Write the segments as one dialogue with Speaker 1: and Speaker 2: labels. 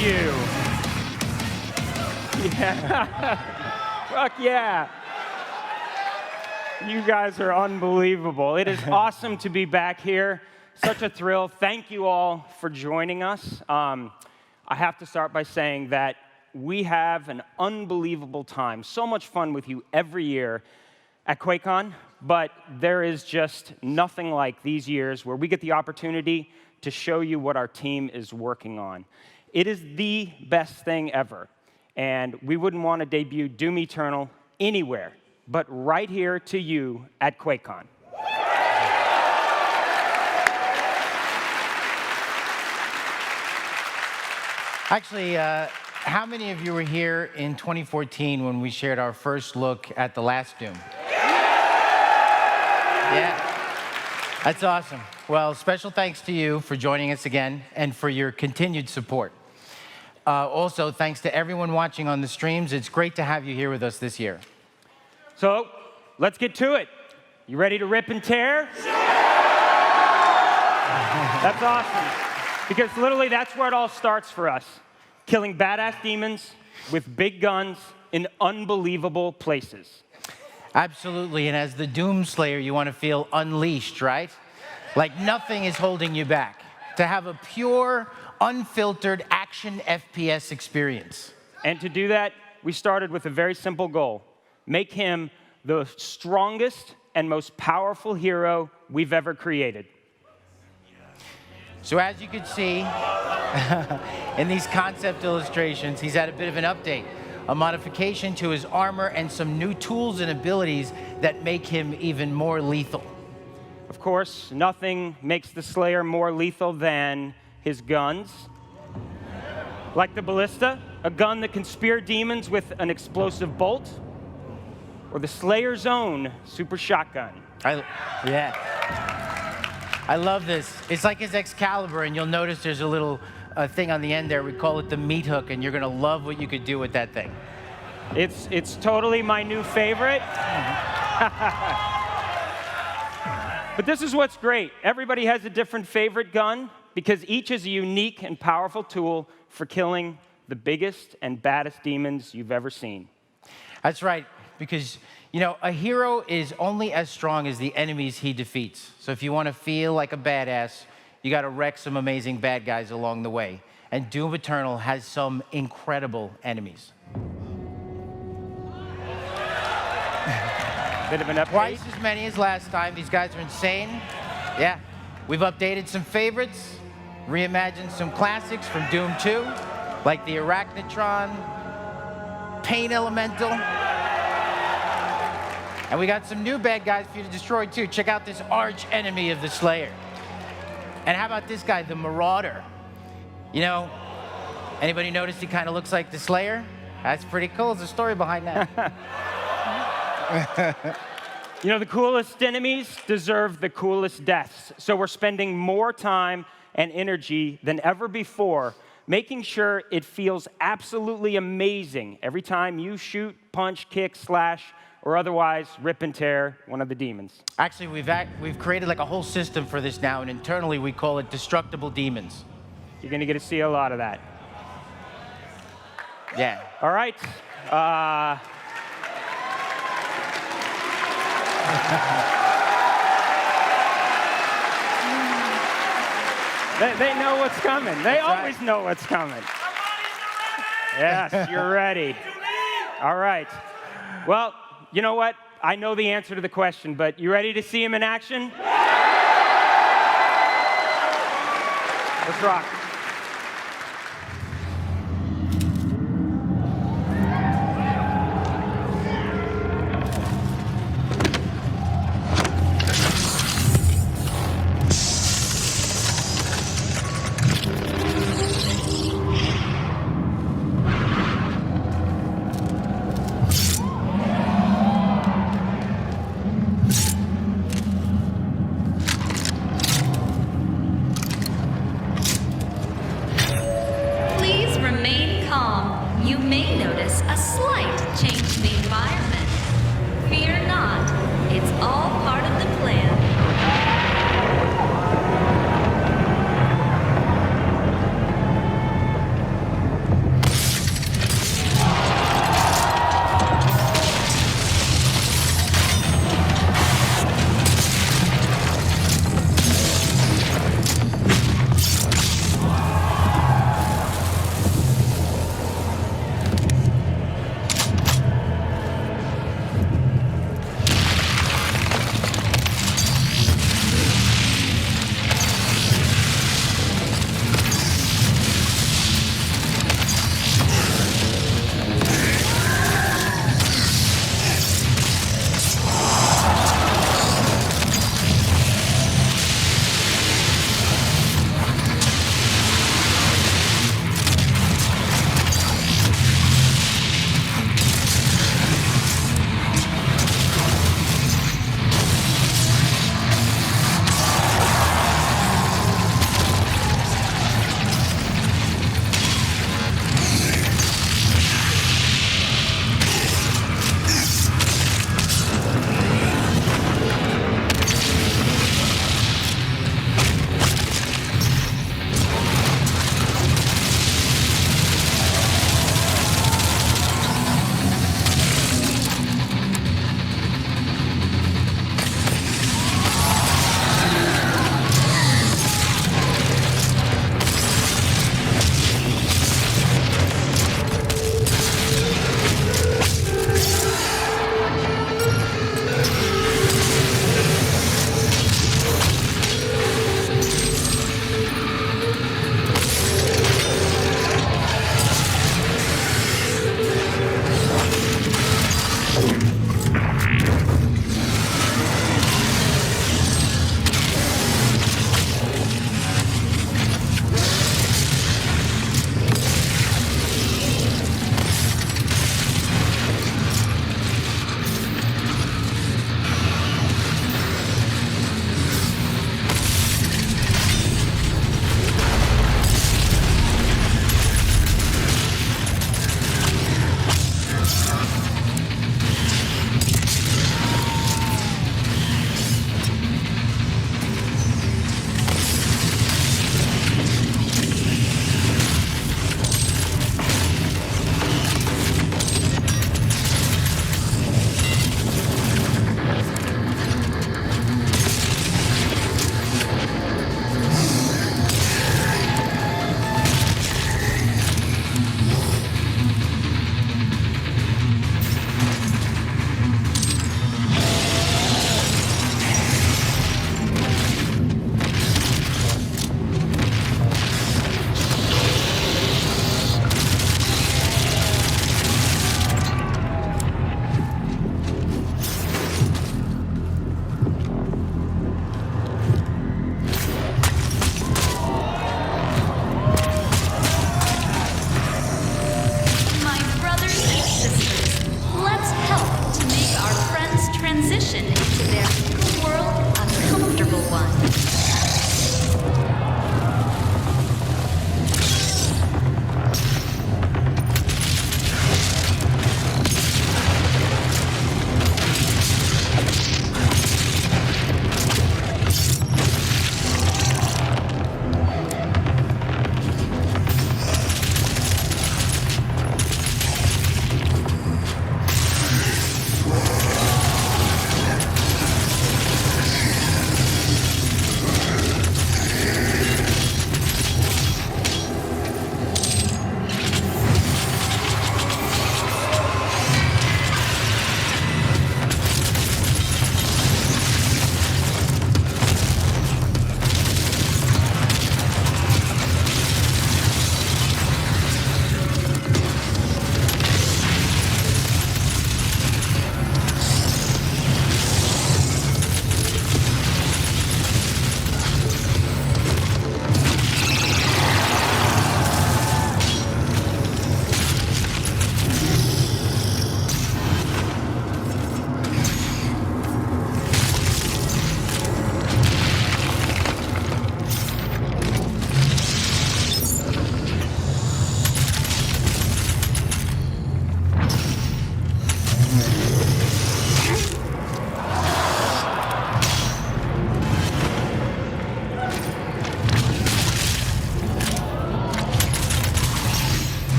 Speaker 1: you. Yeah. Fuck yeah. You guys are unbelievable. It is awesome to be back here. Such a thrill. Thank you all for joining us. I have to start by saying that we have an unbelievable time. So much fun with you every year at QuakeCon, but there is just nothing like these years where we get the opportunity to show you what our team is working on. It is the best thing ever, and we wouldn't want to debut Doom Eternal anywhere but right here to you at QuakeCon.
Speaker 2: Actually, how many of you were here in 2014 when we shared our first look at the last Doom? Yeah, that's awesome. Well, special thanks to you for joining us again and for your continued support. Also, thanks to everyone watching on the streams. It's great to have you here with us this year.
Speaker 1: So, let's get to it. You ready to rip and tear? That's awesome. Because literally, that's where it all starts for us. Killing badass demons with big guns in unbelievable places.
Speaker 2: Absolutely, and as the Doom Slayer, you want to feel unleashed, right? Like nothing is holding you back. To have a pure, unfiltered action FPS experience.
Speaker 1: And to do that, we started with a very simple goal. Make him the strongest and most powerful hero we've ever created.
Speaker 2: So as you can see in these concept illustrations, he's had a bit of an update, a modification to his armor and some new tools and abilities that make him even more lethal.
Speaker 1: Of course, nothing makes the Slayer more lethal than his guns. Like the Ballista, a gun that can spear demons with an explosive bolt, or the Slayer's own super shotgun.
Speaker 2: Yeah. I love this. It's like his Excalibur, and you'll notice there's a little thing on the end there. We call it the meat hook, and you're going to love what you could do with that thing.
Speaker 1: It's totally my new favorite. But this is what's great. Everybody has a different favorite gun because each is a unique and powerful tool for killing the biggest and baddest demons you've ever seen.
Speaker 2: That's right, because you know, a hero is only as strong as the enemies he defeats. So if you want to feel like a badass, you got to wreck some amazing bad guys along the way. And Doom Eternal has some incredible enemies.
Speaker 1: Bit of an update.
Speaker 2: Twice as many as last time. These guys are insane. Yeah, we've updated some favorites, reimagined some classics from Doom 2, like the Arachnotron, Pain Elemental. And we got some new bad guys for you to destroy, too. Check out this arch enemy of the Slayer. And how about this guy, the Marauder? You know, anybody notice he kind of looks like the Slayer? That's pretty cool. There's a story behind that.
Speaker 1: You know, the coolest enemies deserve the coolest deaths. So we're spending more time and energy than ever before making sure it feels absolutely amazing every time you shoot, punch, kick, slash, or otherwise rip and tear one of the demons.
Speaker 2: Actually, we've created like a whole system for this now, and internally we call it Destructible Demons.
Speaker 1: You're going to get to see a lot of that.
Speaker 2: Yeah.
Speaker 1: All right. They know what's coming. They always know what's coming. Yes, you're ready. All right. Well, you know what? I know the answer to the question, but you ready to see him in action? Let's rock.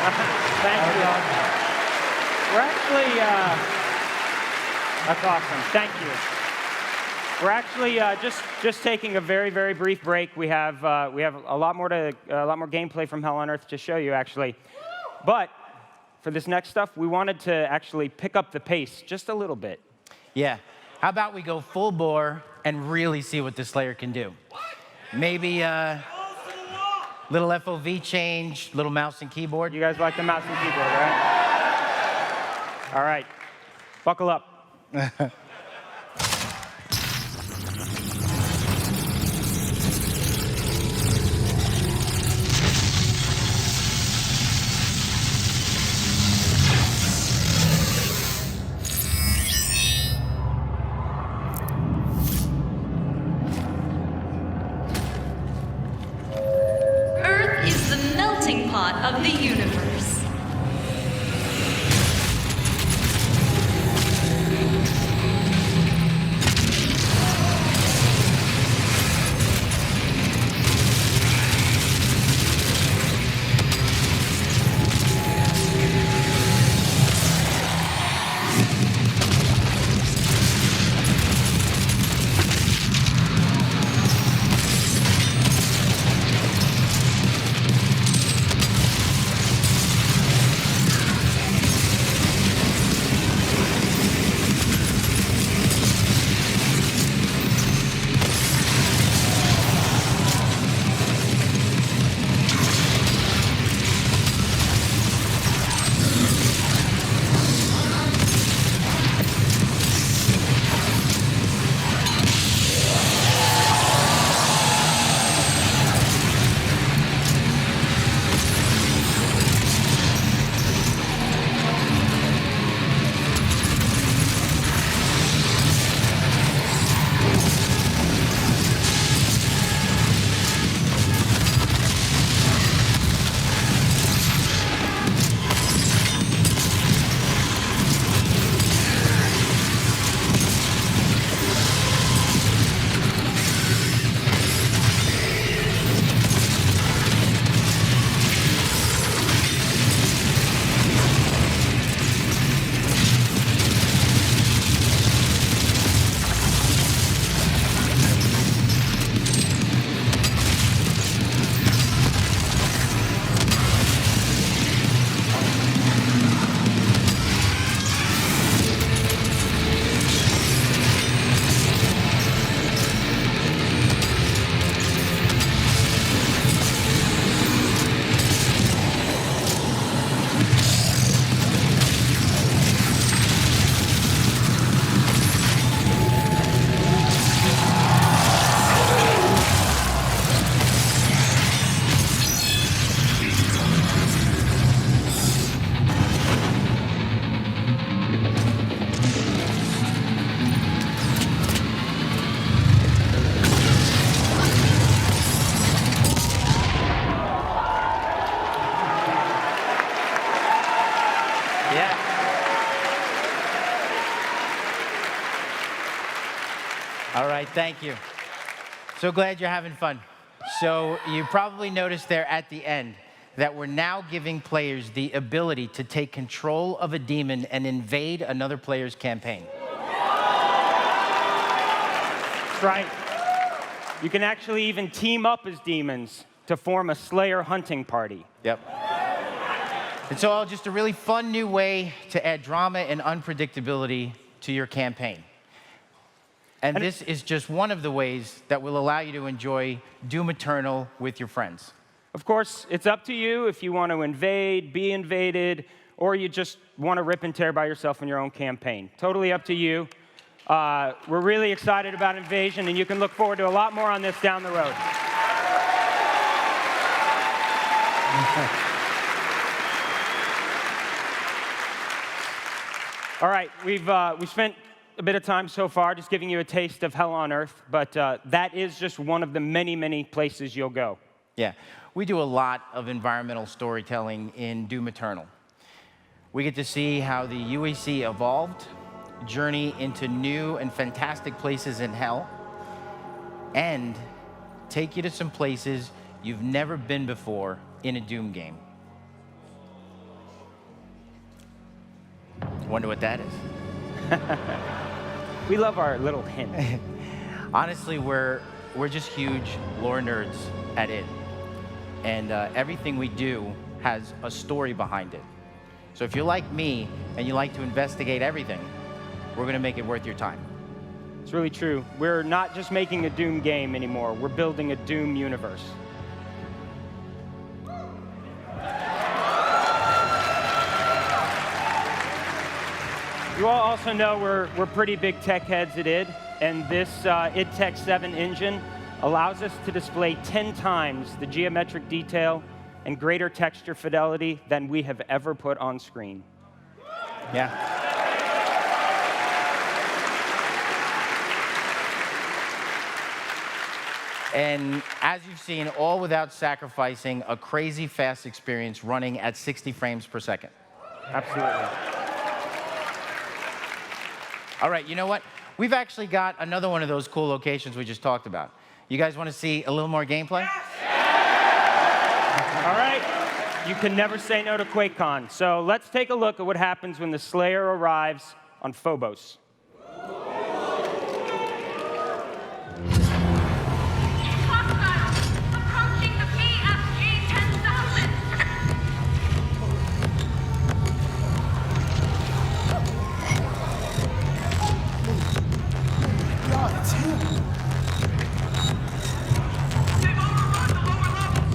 Speaker 1: Thank you. We're actually, that's awesome. Thank you. We're actually just taking a very, very brief break. We have a lot more gameplay from Hell on Earth to show you, actually. But for this next stuff, we wanted to actually pick up the pace just a little bit.
Speaker 2: Yeah. How about we go full bore and really see what the Slayer can do? Maybe little FOV change, little mouse and keyboard.
Speaker 1: You guys like the mouse and keyboard, right? All right. Buckle up.
Speaker 3: Earth is the melting pot of the universe.
Speaker 2: All right, thank you. So glad you're having fun. So you probably noticed there at the end that we're now giving players the ability to take control of a demon and invade another player's campaign.
Speaker 1: That's right. You can actually even team up as demons to form a Slayer hunting party.
Speaker 2: Yep. It's all just a really fun new way to add drama and unpredictability to your campaign. And this is just one of the ways that will allow you to enjoy Doom Eternal with your friends.
Speaker 1: Of course, it's up to you if you want to invade, be invaded, or you just want to rip and tear by yourself in your own campaign. Totally up to you. We're really excited about Invasion, and you can look forward to a lot more on this down the road. All right, we've spent a bit of time so far just giving you a taste of Hell on Earth, but that is just one of the many, many places you'll go.
Speaker 2: Yeah, we do a lot of environmental storytelling in Doom Eternal. We get to see how the UAC evolved, journey into new and fantastic places in Hell, and take you to some places you've never been before in a Doom game. Wonder what that is?
Speaker 1: We love our little hints.
Speaker 2: Honestly, we're just huge lore nerds at it. And everything we do has a story behind it. So if you're like me and you like to investigate everything, we're going to make it worth your time.
Speaker 1: It's really true. We're not just making a Doom game anymore. We're building a Doom universe. You all also know we're pretty big tech heads at id, and this id Tech 7 engine allows us to display 10 times the geometric detail and greater texture fidelity than we have ever put on screen. Yeah.
Speaker 2: And as you've seen, all without sacrificing a crazy fast experience running at 60 frames per second.
Speaker 1: Absolutely.
Speaker 2: All right, you know what? We've actually got another one of those cool locations we just talked about. You guys want to see a little more gameplay?
Speaker 1: All right. You can never say no to QuakeCon. So let's take a look at what happens when the Slayer arrives on Phobos.
Speaker 3: Hostiles approaching the BFG 10,000.
Speaker 4: God, it's him.
Speaker 5: They've overrun the lower levels.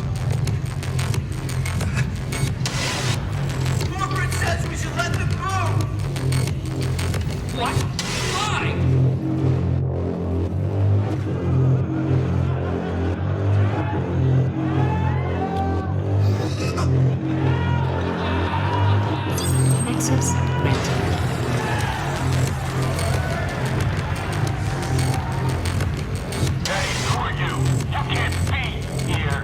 Speaker 5: Corporate says we should let them through. What? Why?
Speaker 6: Nexus ready.
Speaker 5: Hey, who are you? You can't be here.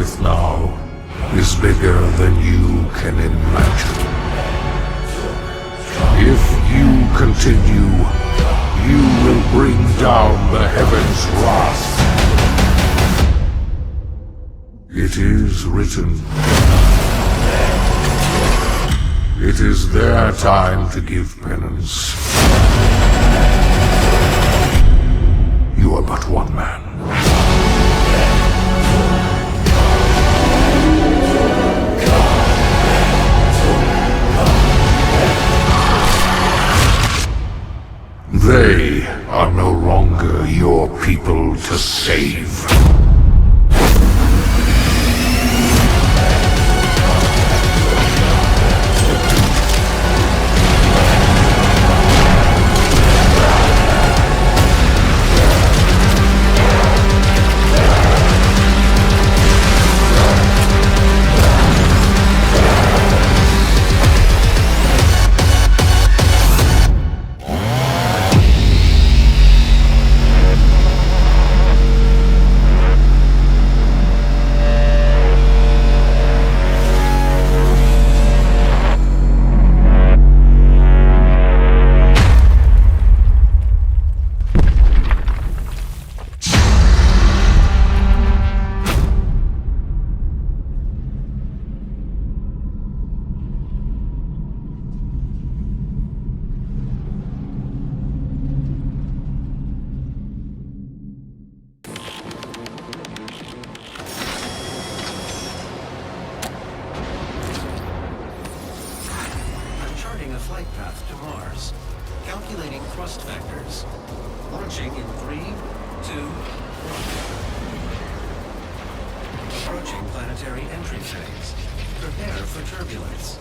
Speaker 4: with now is bigger than you can imagine. If you continue, you will bring down the heavens' wrath. It is written. It is their time to give penance. You are but one man. They are no longer your people to save.
Speaker 7: Charting a flight path to Mars. Calculating thrust vectors. Launching in 3, 2, 1. Approaching planetary entry phase. Prepare for turbulence.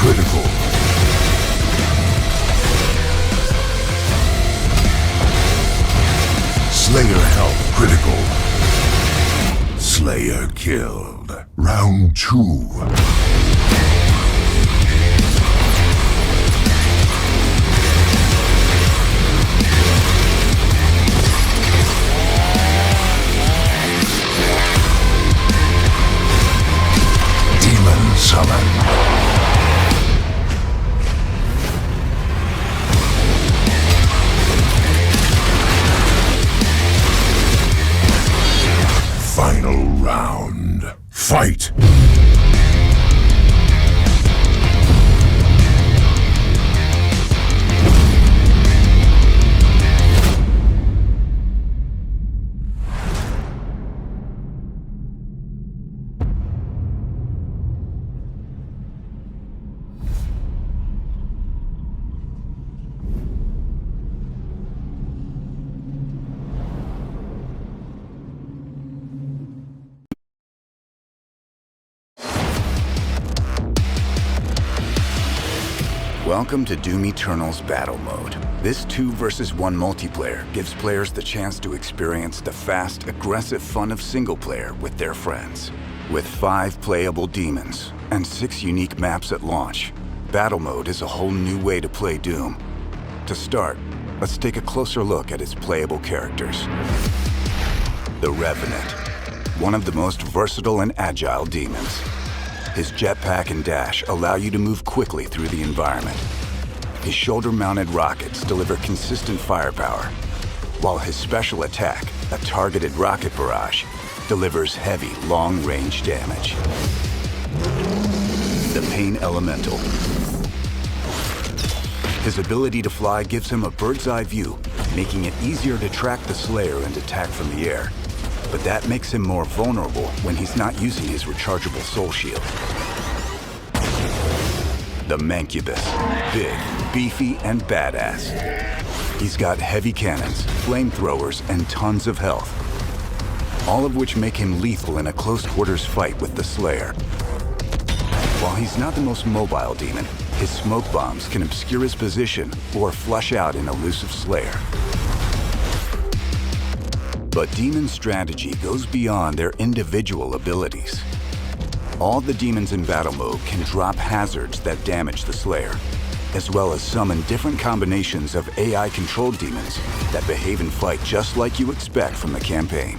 Speaker 4: critical. Slayer health critical. Slayer killed. Round 2. Demon summon. Final round. Fight!
Speaker 8: Welcome to Doom Eternal's Battle Mode. This 2 versus 1 multiplayer gives players the chance to experience the fast, aggressive fun of single player with their friends. With 5 playable demons and 6 unique maps at launch, Battle Mode is a whole new way to play Doom. To start, let's take a closer look at its playable characters. The Revenant, one of the most versatile and agile demons. His jetpack and dash allow you to move quickly through the environment. His shoulder-mounted rockets deliver consistent firepower, while his special attack, a targeted rocket barrage, delivers heavy, long-range damage. The Pain Elemental. His ability to fly gives him a bird's-eye view, making it easier to track the Slayer and attack from the air. But that makes him more vulnerable when he's not using his rechargeable soul shield. The Mancubus. Big, beefy, and badass. He's got heavy cannons, flamethrowers, and tons of health. All of which make him lethal in a close-quarters fight with the Slayer. While he's not the most mobile demon, his smoke bombs can obscure his position or flush out an elusive Slayer. But demon strategy goes beyond their individual abilities. All the demons in battle mode can drop hazards that damage the Slayer, as well as summon different combinations of AI-controlled demons that behave and fight just like you expect from the campaign.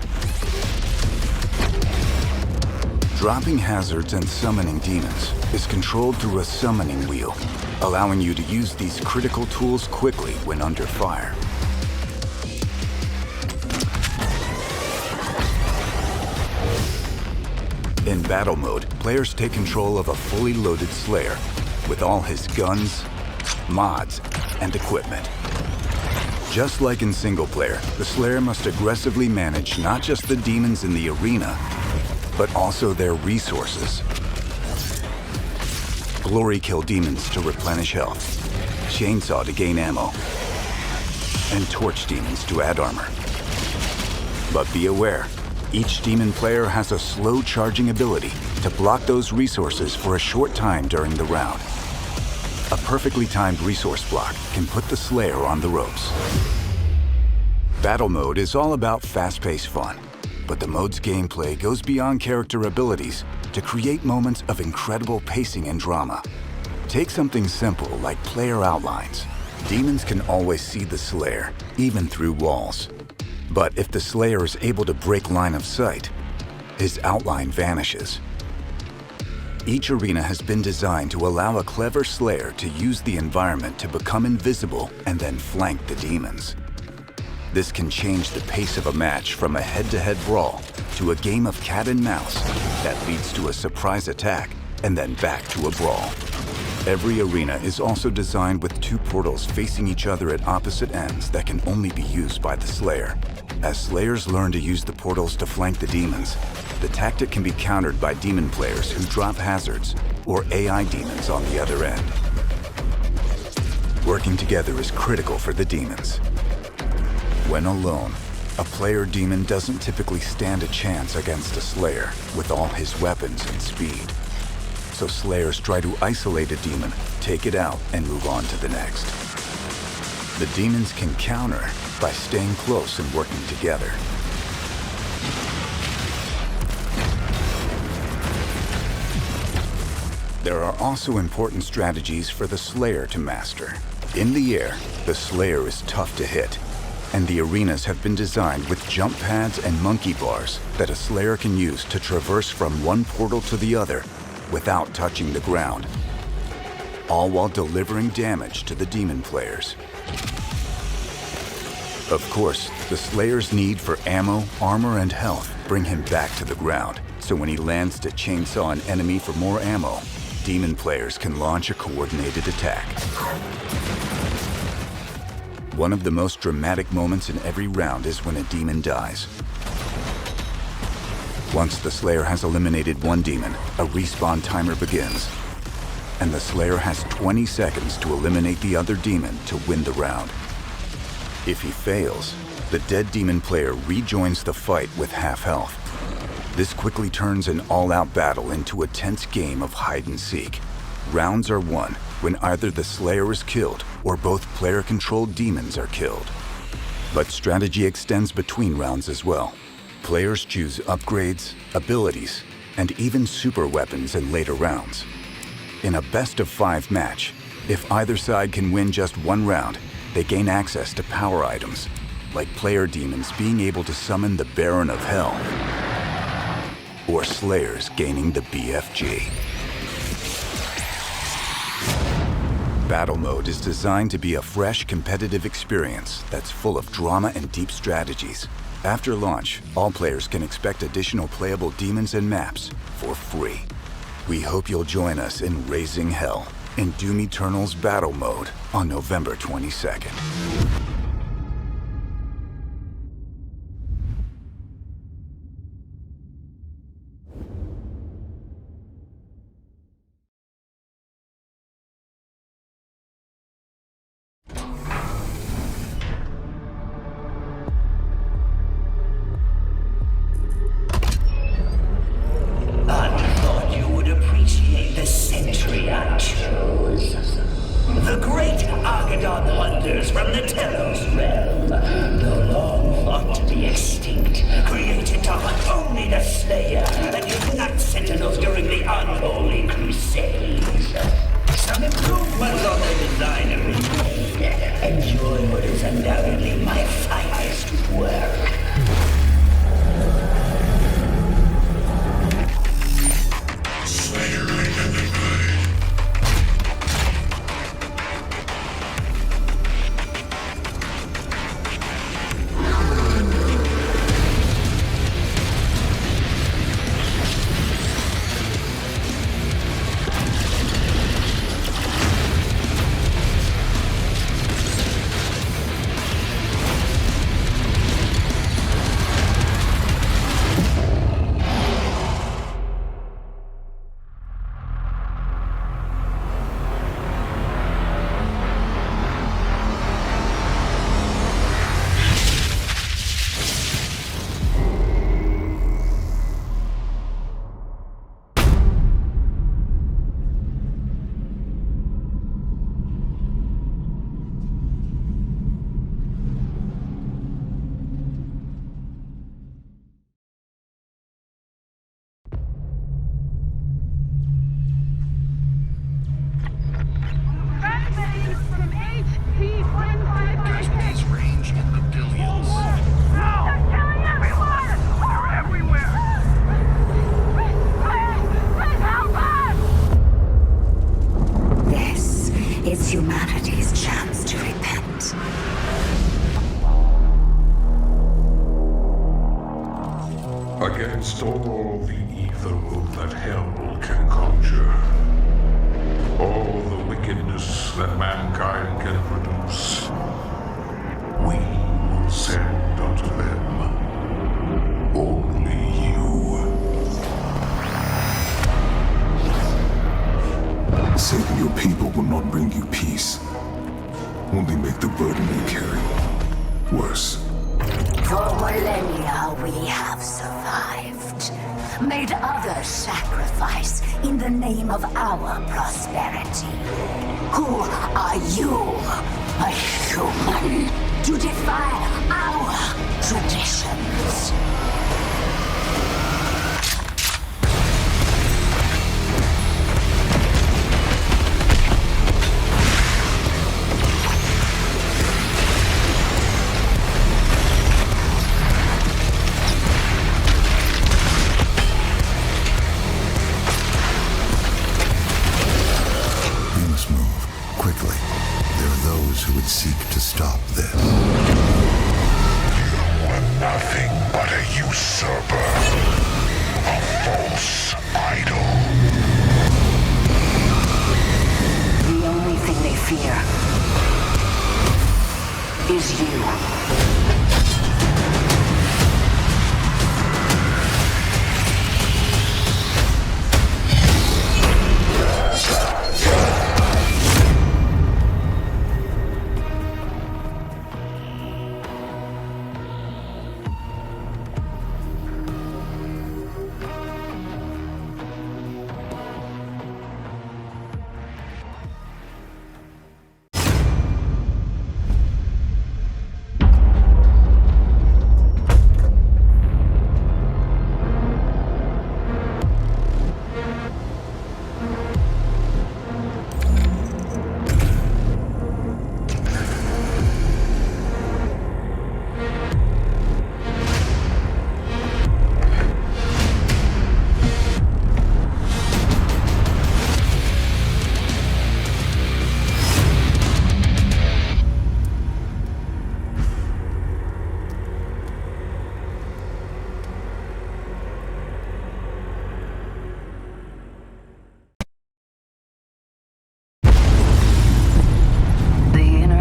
Speaker 8: Dropping hazards and summoning demons is controlled through a summoning wheel, allowing you to use these critical tools quickly when under fire. In battle mode, players take control of a fully loaded Slayer with all his guns, mods, and equipment. Just like in single player, the Slayer must aggressively manage not just the demons in the arena, but also their resources. Glory kill demons to replenish health, chainsaw to gain ammo, and torch demons to add armor. But be aware, each demon player has a slow charging ability to block those resources for a short time during the round. A perfectly timed resource block can put the Slayer on the ropes. Battle mode is all about fast-paced fun, but the mode's gameplay goes beyond character abilities to create moments of incredible pacing and drama. Take something simple like player outlines. Demons can always see the Slayer, even through walls. But if the Slayer is able to break line of sight, his outline vanishes. Each arena has been designed to allow a clever Slayer to use the environment to become invisible and then flank the demons. This can change the pace of a match from a head-to-head brawl to a game of cat and mouse that leads to a surprise attack and then back to a brawl. Every arena is also designed with 2 portals facing each other at opposite ends that can only be used by the Slayer. As Slayers learn to use the portals to flank the demons, the tactic can be countered by demon players who drop hazards or AI demons on the other end. Working together is critical for the demons. When alone, a player demon doesn't typically stand a chance against a Slayer with all his weapons and speed. so Slayers try to isolate a demon, take it out, and move on to the next. The demons can counter by staying close and working together. There are also important strategies for the Slayer to master. In the air, the Slayer is tough to hit, and the arenas have been designed with jump pads and monkey bars that a Slayer can use to traverse from one portal to the other without touching the ground, all while delivering damage to the demon players. Of course, the Slayer's need for ammo, armor, and health bring him back to the ground, so when he lands to chainsaw an enemy for more ammo, demon players can launch a coordinated attack. One of the most dramatic moments in every round is when a demon dies. Once the Slayer has eliminated one demon, a respawn timer begins, and the Slayer has 20 seconds to eliminate the other demon to win the round. If he fails, the dead demon player rejoins the fight with half health. This quickly turns an all-out battle into a tense game of hide-and-seek. Rounds are won when either the Slayer is killed or both player-controlled demons are killed. But strategy extends between rounds as well. Players choose upgrades, abilities, and even super weapons in later rounds. In a best-of-5 match, if either side can win just one round, they gain access to power items, like player demons being able to summon the Baron of Hell, or Slayers gaining the BFG. Battle Mode is designed to be a fresh, competitive experience that's full of drama and deep strategies. After launch, all players can expect additional playable demons and maps for free. We hope you'll join us in Raising Hell in Doom Eternal's Battle Mode on November 22nd.
Speaker 5: The great Argadon wonders from the Telos realm, no long thought to be extinct, created to hunt only the Slayer and his black sentinels during the unholy crusades. Some improvements on the design have been made, and your is undoubtedly my finest work.
Speaker 6: Humanity's chance to repent.
Speaker 4: Against all the evil that hell can conjure, all the wickedness that mankind can produce, we will send unto them only you.
Speaker 9: Saving your people will not bring you peace. Only make the burden you carry worse.
Speaker 6: For millennia we have survived. it, made others sacrifice in the name of our prosperity. Who are you, a human, to defy our traditions?
Speaker 9: Who would seek to stop this. You are nothing but a usurper. A false idol.
Speaker 6: The only thing they fear is you.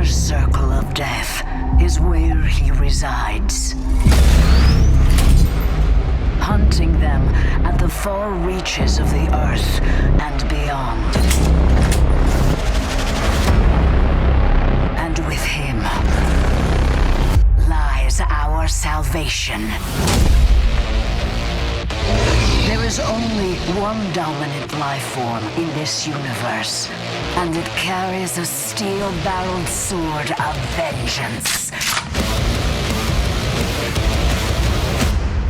Speaker 6: Circle of death is where he resides. Hunting them at the far reaches of the earth and beyond. And with him lies our salvation. There is only one dominant life form in this universe, and it carries a steel-barreled sword of vengeance.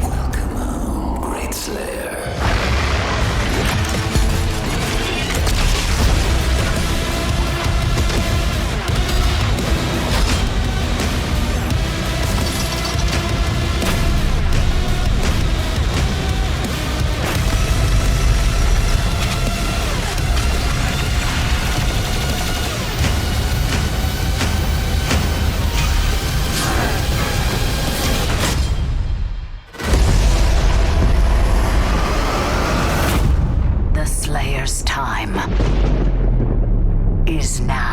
Speaker 6: Welcome home, Great Slayer. Time is now.